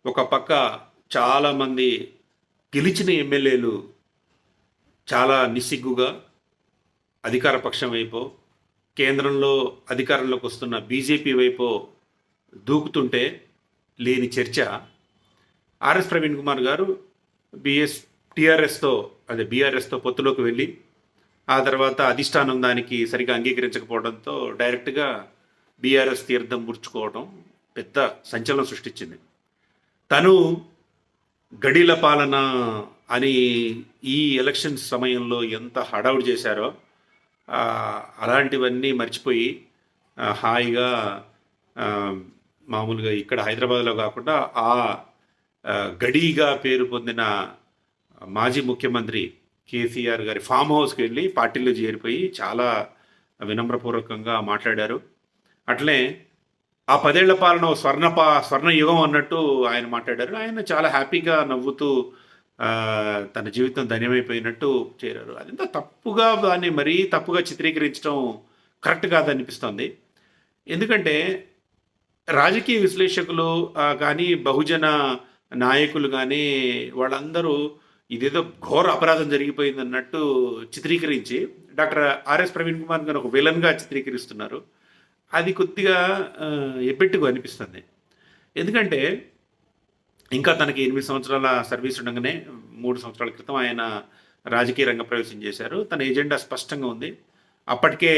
ఒక పక్క చాలామంది గెలిచిన ఎమ్మెల్యేలు చాలా నిస్సిగ్గుగా అధికార పక్షం వైపో, కేంద్రంలో అధికారంలోకి వస్తున్న బీజేపీ వైపో దూకుతుంటే లేని చర్చ. ఆర్ఎస్ ప్రవీణ్ కుమార్ గారు టీఆర్ఎస్తో బీఆర్ఎస్తో పొత్తులోకి వెళ్ళి ఆ తర్వాత అధిష్టానం దానికి సరిగా అంగీకరించకపోవడంతో డైరెక్ట్గా బీఆర్ఎస్ తీర్థం ముడుచుకోవడం పెద్ద సంచలనం సృష్టించింది. తను గడిల పాలన అని ఈ ఎలక్షన్ సమయంలో ఎంత హడావుడి చేశారో అలాంటివన్నీ మర్చిపోయి హాయిగా మామూలుగా ఇక్కడ హైదరాబాద్లో కాకుండా ఆ గడిగా పేరు పొందిన మాజీ ముఖ్యమంత్రి కేసీఆర్ గారి ఫామ్ హౌస్కి వెళ్ళి పార్టీలో చేరిపోయి చాలా వినమ్రపూర్వకంగా మాట్లాడారు. అట్లే ఆ 10 ఏళ్ల పాలన స్వర్ణ యుగం అన్నట్టు ఆయన మాట్లాడారు. ఆయన చాలా హ్యాపీగా నవ్వుతూ తన జీవితం ధన్యమైపోయినట్టు చేరారు. అదంతా తప్పుగా, దాన్ని మరీ తప్పుగా చిత్రీకరించడం కరెక్ట్ కాదనిపిస్తుంది. ఎందుకంటే రాజకీయ విశ్లేషకులు కానీ, బహుజన నాయకులు కానీ వాళ్ళందరూ ఇదేదో ఘోర అపరాధం జరిగిపోయింది అన్నట్టు చిత్రీకరించి డాక్టర్ ఆర్ఎస్ ప్రవీణ్ కుమార్ గారు ఒక విలన్గా చిత్రీకరిస్తున్నారు. అది కొద్దిగా ఎబ్బెట్టుగా అనిపిస్తుంది. ఎందుకంటే ఇంకా తనకి 8 సంవత్సరాల సర్వీస్ ఉండగానే 3 సంవత్సరాల క్రితం ఆయన రాజకీయ రంగ ప్రవేశం చేశారు. తన ఎజెండా స్పష్టంగా ఉంది. అప్పటికే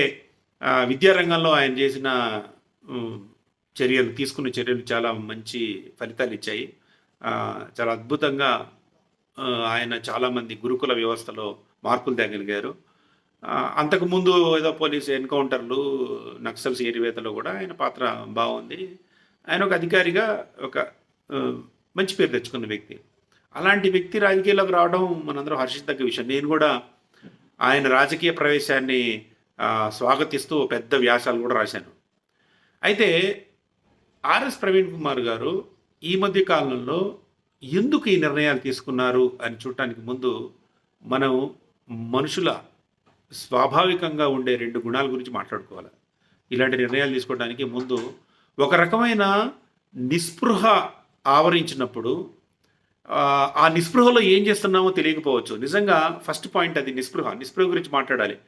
విద్యారంగంలో ఆయన చేసిన తీసుకున్న చర్యలు చాలా మంచి ఫలితాలు ఇచ్చాయి. చాలా అద్భుతంగా ఆయన చాలామంది గురుకుల వ్యవస్థలో మార్పులు తేగలిగారు. అంతకుముందు ఏదో పోలీసు ఎన్కౌంటర్లు, నక్సల్స్ ఏరివేతలో కూడా ఆయన పాత్ర బాగుంది. ఆయన ఒక అధికారిగా ఒక మంచి పేరు తెచ్చుకున్న వ్యక్తి. అలాంటి వ్యక్తి రాజకీయాల్లోకి రావడం మనందరం హర్షించదగ్గ విషయం. నేను కూడా ఆయన రాజకీయ ప్రవేశాన్ని స్వాగతిస్తూ పెద్ద వ్యాసాలు కూడా రాశాను. అయితే ఆర్ఎస్ ప్రవీణ్ కుమార్ గారు ఈ మధ్య కాలంలో ఎందుకు ఈ నిర్ణయాలు తీసుకున్నారు అని చూడటానికి ముందు మనం మనుషుల స్వాభావికంగా ఉండే 2 గుణాల గురించి మాట్లాడుకోవాలి. ఇలాంటి నిర్ణయాలు తీసుకోవడానికి ముందు ఒక రకమైన నిస్పృహ ఆవరించినప్పుడు ఆ నిస్పృహలో ఏం చేస్తున్నామో తెలియకపోవచ్చు. నిజంగా ఫస్ట్ పాయింట్ అది నిస్పృహ గురించి మాట్లాడాలి.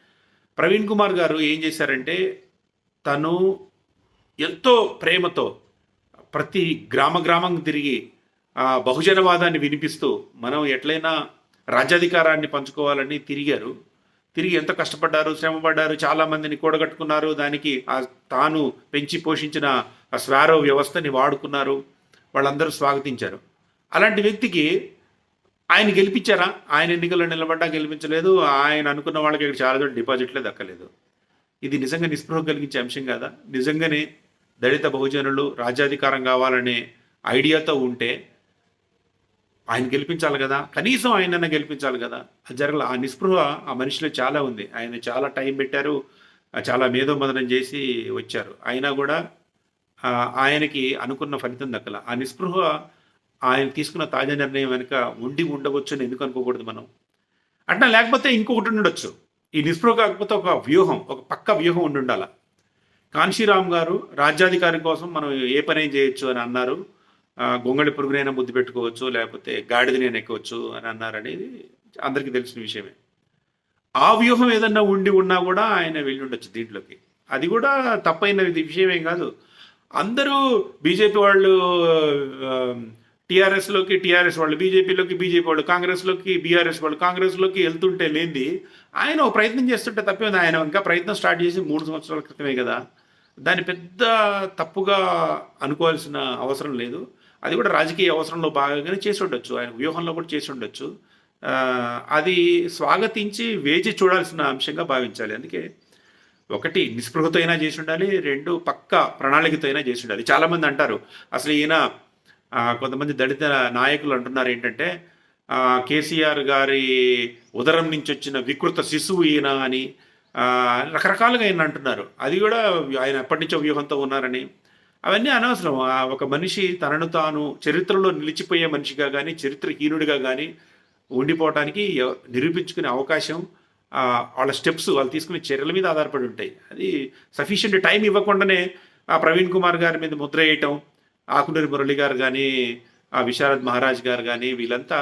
ప్రవీణ్ కుమార్ గారు ఏం చేశారంటే, తను ఎంతో ప్రేమతో ప్రతి గ్రామం తిరిగి బహుజనవాదాన్ని వినిపిస్తూ మనం ఎట్లయినా రాజ్యాధికారాన్ని పంచుకోవాలని తిరిగి ఎంత కష్టపడ్డారు, శ్రమపడ్డారు, చాలామందిని కూడగట్టుకున్నారు. దానికి తాను పెంచి పోషించిన స్వారో వ్యవస్థని వాడుకున్నారు. వాళ్ళందరూ స్వాగతించారు. అలాంటి వ్యక్తికి ఆయన గెలిపించారా? ఆయన ఎన్నికల్లో నిలబడ్డా గెలిపించలేదు. ఆయన అనుకున్న వాళ్ళకి ఇక్కడ చాలా చోట్ల డిపాజిట్లే దక్కలేదు. ఇది నిజంగా నిస్పృహ కలిగించే అంశం కాదా? నిజంగానే దళిత బహుజనులు రాజ్యాధికారం కావాలనే ఐడియాతో ఉంటే ఆయన గెలిపించాలి కదా, కనీసం ఆయనన్నా గెలిపించాలి కదా. అది జరగల. ఆ నిస్పృహ ఆ మనిషిలో చాలా ఉంది. ఆయన చాలా టైం పెట్టారు, చాలా మేధోమదనం చేసి వచ్చారు. అయినా కూడా ఆయనకి అనుకున్న ఫలితం దక్కల. ఆ నిస్పృహ ఆయన తీసుకున్న తాజా నిర్ణయం వెనుక ఉండవచ్చు అని ఎందుకు అనుకోకూడదు మనం? అట్లా లేకపోతే ఇంకొకటి ఉండొచ్చు. ఈ నిస్పృహ కాకపోతే ఒక పక్క వ్యూహం ఉండాల. కాన్షీరామ్ గారు రాజ్యాధికారి కోసం మనం ఏ పని చేయొచ్చు అని అన్నారు. గొంగళి పురుగునైనా ముద్దు పెట్టుకోవచ్చు, లేకపోతే గాడిదనైనా ఎక్కవచ్చు అని అన్నారనేది అందరికీ తెలిసిన విషయమే. ఆ వ్యూహం ఏదన్నా ఉన్నా కూడా ఆయన వెళ్ళి ఉండొచ్చు దీంట్లోకి. అది కూడా తప్పైన విషయమేం కాదు. అందరూ బీజేపీ వాళ్ళు టీఆర్ఎస్ వాళ్ళు బీజేపీలోకి, బీజేపీ వాళ్ళు కాంగ్రెస్లోకి, బీఆర్ఎస్ వాళ్ళు కాంగ్రెస్లోకి వెళ్తుంటే లేనిది ఆయన ఒక ప్రయత్నం చేస్తుంటే తప్పేది. ఆయన ఇంకా ప్రయత్నం స్టార్ట్ చేసి 3 సంవత్సరాల క్రితమే కదా. దాన్ని పెద్ద తప్పుగా అనుకోవాల్సిన అవసరం లేదు. అది కూడా రాజకీయ అవసరంలో భాగంగానే చేసి ఉండొచ్చు, ఆయన వ్యూహంలో కూడా చేసి ఉండొచ్చు. అది స్వాగతించి వేచి చూడాల్సిన అంశంగా భావించాలి. అందుకే ఒకటి నిస్పృహతో అయినా చేసి ఉండాలి, 2 పక్క ప్రణాళికతో అయినా చేసి ఉండాలి. చాలామంది అంటారు అసలు ఈయన, కొంతమంది దళిత నాయకులు అంటున్నారు ఏంటంటే కేసీఆర్ గారి ఉదరం నుంచి వచ్చిన వికృత శిశువు ఈయన అని రకరకాలుగా ఆయన అంటున్నారు. అది కూడా ఆయన ఎప్పటి నుంచో వ్యూహంతో ఉన్నారని. అవన్నీ అనవసరం. ఒక మనిషి తనను తాను చరిత్రలో నిలిచిపోయే మనిషిగా కానీ, చరిత్రహీనుడిగా కానీ ఉండిపోవటానికి నిరూపించుకునే అవకాశం వాళ్ళ స్టెప్స్, వాళ్ళు తీసుకునే చర్యల మీద ఆధారపడి ఉంటాయి. అది సఫిషియెంట్ టైం ఇవ్వకుండానే ప్రవీణ్ కుమార్ గారి మీద ముద్ర వేయటం, ఆకునూరి మురళి గారు కానీ, విశారద్ మహారాజ్ గారు కానీ వీళ్ళంతా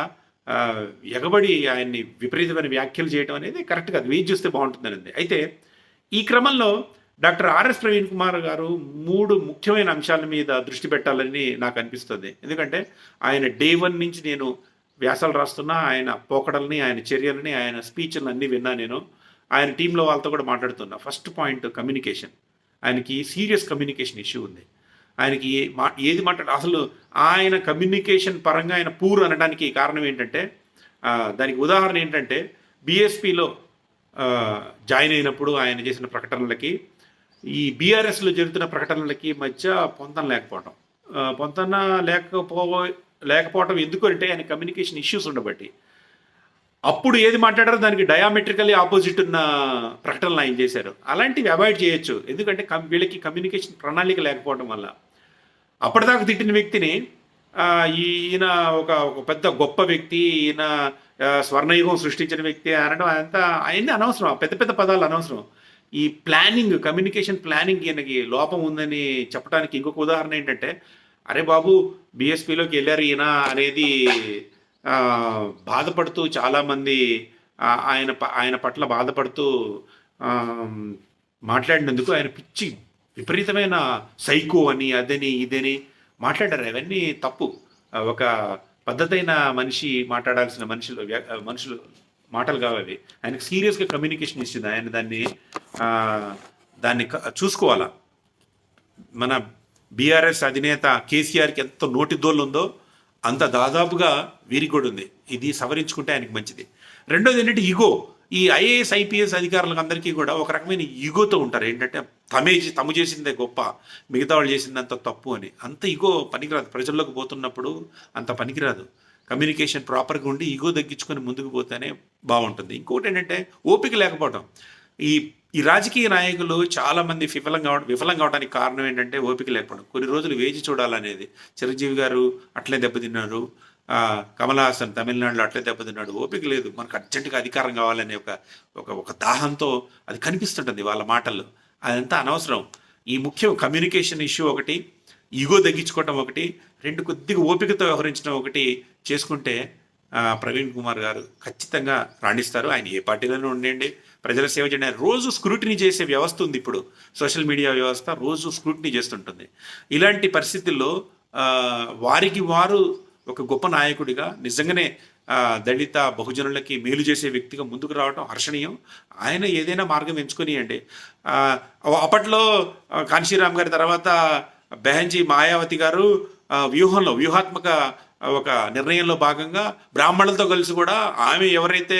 ఎగబడి ఆయన్ని విపరీతమైన వ్యాఖ్యలు చేయడం అనేది కరెక్ట్ కాదు. వేచి చూస్తే బాగుంటుందనేది. అయితే ఈ క్రమంలో డాక్టర్ ఆర్ఎస్ ప్రవీణ్ కుమార్ గారు 3 ముఖ్యమైన అంశాల మీద దృష్టి పెట్టాలని నాకు అనిపిస్తుంది. ఎందుకంటే ఆయన డే 1 నుంచి నేను వ్యాసాలు రాస్తున్నా, ఆయన పోకడల్ని, ఆయన చర్యలని, ఆయన స్పీచ్లను అన్నీ విన్నా నేను. ఆయన టీంలో వాళ్ళతో కూడా మాట్లాడుతున్నా. First point communication. ఆయనకి సీరియస్ కమ్యూనికేషన్ ఇష్యూ ఉంది. ఆయనకి ఏది మాట్లాడ అసలు ఆయన కమ్యూనికేషన్ పరంగా ఆయన పూర్ అనడానికి కారణం ఏంటంటే, దానికి ఉదాహరణ ఏంటంటే బీఎస్పీలో జాయిన్ అయినప్పుడు ఆయన చేసిన ప్రకటనలకి ఈ బీఆర్ఎస్లో జరుగుతున్న ప్రకటనలకి మధ్య పొంతన లేకపోవడం. పొంతన లేకపోవడం ఎందుకు అంటే ఆయన కమ్యూనికేషన్ ఇష్యూస్ ఉండబట్టి. అప్పుడు ఏది మాట్లాడారో దానికి డయామెట్రికల్లీ ఆపోజిట్ ఉన్న ప్రకటనలు ఆయన చేశారు. అలాంటివి అవాయిడ్ చేయొచ్చు. ఎందుకంటే వీళ్ళకి కమ్యూనికేషన్ ప్రణాళిక లేకపోవడం వల్ల. అప్పటిదాకా తిట్టిన వ్యక్తిని ఈయన ఒక పెద్ద గొప్ప వ్యక్తి, ఈయన స్వర్ణయుగం సృష్టించిన వ్యక్తి అనడం అంతా అవన్నీ అనవసరం. పెద్ద పెద్ద పదాలు అనవసరం. ఈ ప్లానింగ్, కమ్యూనికేషన్ ప్లానింగ్ ఈయనకి లోపం ఉందని చెప్పడానికి ఇంకొక ఉదాహరణ ఏంటంటే, అరే బాబు బీఎస్పీలోకి వెళ్ళారు ఈయన అనేది బాధపడుతూ చాలామంది ఆయన పట్ల బాధపడుతూ మాట్లాడినందుకు ఆయన పిచ్చి విపరీతమైన సైకో అని అదని ఇదని మాట్లాడారు. అవన్నీ తప్పు. ఒక పద్ధతైన మనిషి మాట్లాడాల్సిన మనుషులు మాటలు కావాలి. ఆయనకు సీరియస్గా కమ్యూనికేషన్ ఇచ్చింది. ఆయన దాన్ని చూసుకోవాలా. మన బీఆర్ఎస్ అధినేత కేసీఆర్కి ఎంత నోటిదోళ్ళు ఉందో అంత దాదాపుగా వీరికి కూడా ఉంది. ఇది సవరించుకుంటే ఆయనకి మంచిది. రెండోది ఏంటంటే ఈగో. ఈ ఐఏఎస్ ఐపీఎస్ అధికారులకు అందరికీ కూడా ఒక రకమైన ఈగోతో ఉంటారు. ఏంటంటే తము చేసిందే గొప్ప, మిగతా వాళ్ళు చేసిందంత తప్పు అని. అంత ఈగో పనికిరాదు. ప్రజల్లోకి పోతున్నప్పుడు అంత పనికిరాదు. కమ్యూనికేషన్ ప్రాపర్గా ఉండి ఈగో తగ్గించుకొని ముందుకు పోతేనే బాగుంటుంది. ఇంకోటి ఏంటంటే ఓపిక లేకపోవడం. ఈ రాజకీయ నాయకులు చాలామంది విఫలం కావడానికి కారణం ఏంటంటే ఓపిక లేకపోవడం. కొన్ని రోజులు వేచి చూడాలనేది. చిరంజీవి గారు అట్లే దెబ్బతిన్నారు. కమల్ హాసన్ తమిళనాడులో అట్లే దెబ్బతిన్నాడు. ఓపిక లేదు. మనకు అర్జెంటుగా అధికారం కావాలనే ఒక దాహంతో అది కనిపిస్తుంటుంది వాళ్ళ మాటల్లో. అదంతా అనవసరం. ఈ ముఖ్యం కమ్యూనికేషన్ ఇష్యూ ఒకటి, ఈగో తగ్గించుకోవటం ఒకటి, 2 కొద్దిగా ఓపికతో వ్యవహరించడం ఒకటి చేసుకుంటే ప్రవీణ్ కుమార్ గారు ఖచ్చితంగా రాణిస్తారు. ఆయన ఏ పార్టీలోనే ఉండండి, ప్రజల సేవ చేయండి. రోజు స్క్రూటినీ చేసే వ్యవస్థ ఉంది ఇప్పుడు. సోషల్ మీడియా వ్యవస్థ రోజు స్క్రూటినీ చేస్తుంటుంది. ఇలాంటి పరిస్థితుల్లో వారికి వారు ఒక గొప్ప నాయకుడిగా నిజంగానే దళిత బహుజనులకి మేలు చేసే వ్యక్తిగా ముందుకు రావడం హర్షణీయం. ఆయన ఏదైనా మార్గం ఎంచుకొనియండి. అప్పట్లో కాన్షీరామ్ గారి తర్వాత బెహంజీ మాయావతి గారు వ్యూహాత్మక ఒక నిర్ణయంలో భాగంగా బ్రాహ్మణులతో కలిసి కూడా ఆమె ఎవరైతే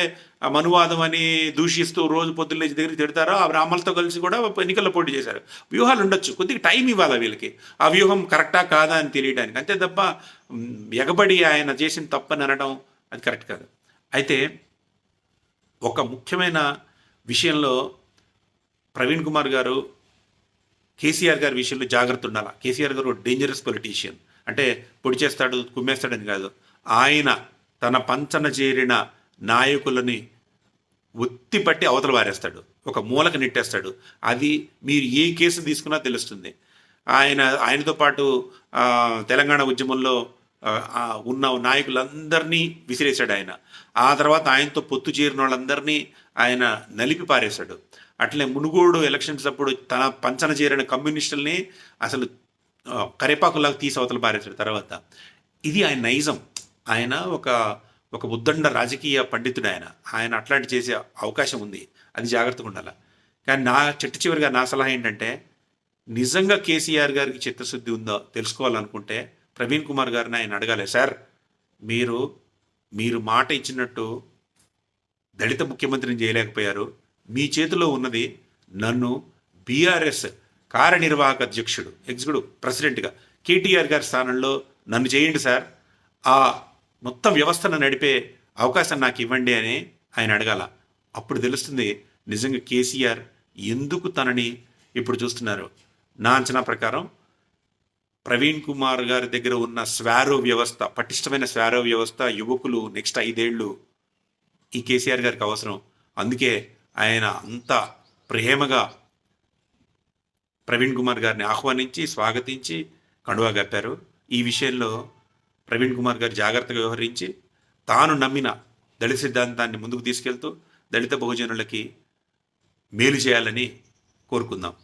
మనువాదం అని దూషిస్తూ రోజు పొద్దున్న దగ్గరికి తిడతారో ఆ బ్రాహ్మణులతో కలిసి కూడా ఎన్నికల్లో పోటీ చేశారు. వ్యూహాలు ఉండొచ్చు, కొద్దిగా టైం ఇవ్వాలి వీళ్ళకి ఆ వ్యూహం కరెక్టా కాదా అని తెలియడానికి. అంతే తప్ప ఎగబడి ఆయన చేసిన తప్పని అనడం అది కరెక్ట్ కాదు. అయితే ఒక ముఖ్యమైన విషయంలో ప్రవీణ్ కుమార్ గారు కేసీఆర్ గారి విషయంలో జాగ్రత్త ఉండాలి. కేసీఆర్ గారు డేంజరస్ పొలిటీషియన్. అంటే పొడి చేస్తాడు, కుమ్మేస్తాడని కాదు. ఆయన తన పంచన చేరిన నాయకులని ఒత్తిపట్టి అవతల వారేస్తాడు, ఒక మూలకు నెట్టేస్తాడు. అది మీరు ఏ కేసు తీసుకున్నా తెలుస్తుంది. ఆయనతో పాటు తెలంగాణ ఉద్యమంలో ఉన్న నాయకులందరినీ విసిరేశాడు ఆయన. ఆ తర్వాత ఆయనతో పొత్తు చేరిన వాళ్ళందరినీ ఆయన నలిపి పారేశాడు. అట్లే మునుగోడు ఎలక్షన్స్ అప్పుడు తన పంచన చేరిన కమ్యూనిస్టుల్ని అసలు కరేపాకులాగా తీసి అవతల పారేశాడు. తర్వాత ఇది ఆయన నైజం. ఆయన ఒక ఉద్దండ రాజకీయ పండితుడు. ఆయన అట్లాంటి చేసే అవకాశం ఉంది. అది జాగ్రత్తగా ఉండాలి. కానీ చివరిగా నా సలహా ఏంటంటే, నిజంగా కేసీఆర్ గారికి చిత్తశుద్ధి ఉందో తెలుసుకోవాలనుకుంటే ప్రవీణ్ కుమార్ గారిని ఆయన అడగాలి. సార్, మీరు మాట ఇచ్చినట్టు దళిత ముఖ్యమంత్రిని చేయలేకపోయారు. మీ చేతిలో ఉన్నది నన్ను బీఆర్ఎస్ కార్యనిర్వాహక అధ్యక్షుడు, ఎగ్జిక్యూటివ్ ప్రెసిడెంట్గా కేటీఆర్ గారి స్థానంలో నన్ను చేయండి సార్. ఆ మొత్తం వ్యవస్థను నడిపే అవకాశం నాకు ఇవ్వండి అని ఆయన అడగాల. అప్పుడు తెలుస్తుంది నిజంగా కేసీఆర్ ఎందుకు తనని ఇప్పుడు చూస్తున్నారు. నా అంచనా ప్రకారం ప్రవీణ్ కుమార్ గారి దగ్గర ఉన్న స్వారో వ్యవస్థ, పటిష్టమైన స్వారో వ్యవస్థ, యువకులు నెక్స్ట్ 5 ఏళ్ళు ఈ కేసీఆర్ గారికి అవసరం. అందుకే ఆయన అంత ప్రేమగా ప్రవీణ్ కుమార్ గారిని ఆహ్వానించి స్వాగతించి కండువా కప్పారు. ఈ విషయంలో ప్రవీణ్ కుమార్ గారు జాగ్రత్తగా వ్యవహరించి తాను నమ్మిన దళిత సిద్ధాంతాన్ని ముందుకు తీసుకెళ్తూ దళిత బహుజనులకి మేలు చేయాలని కోరుకుందాం.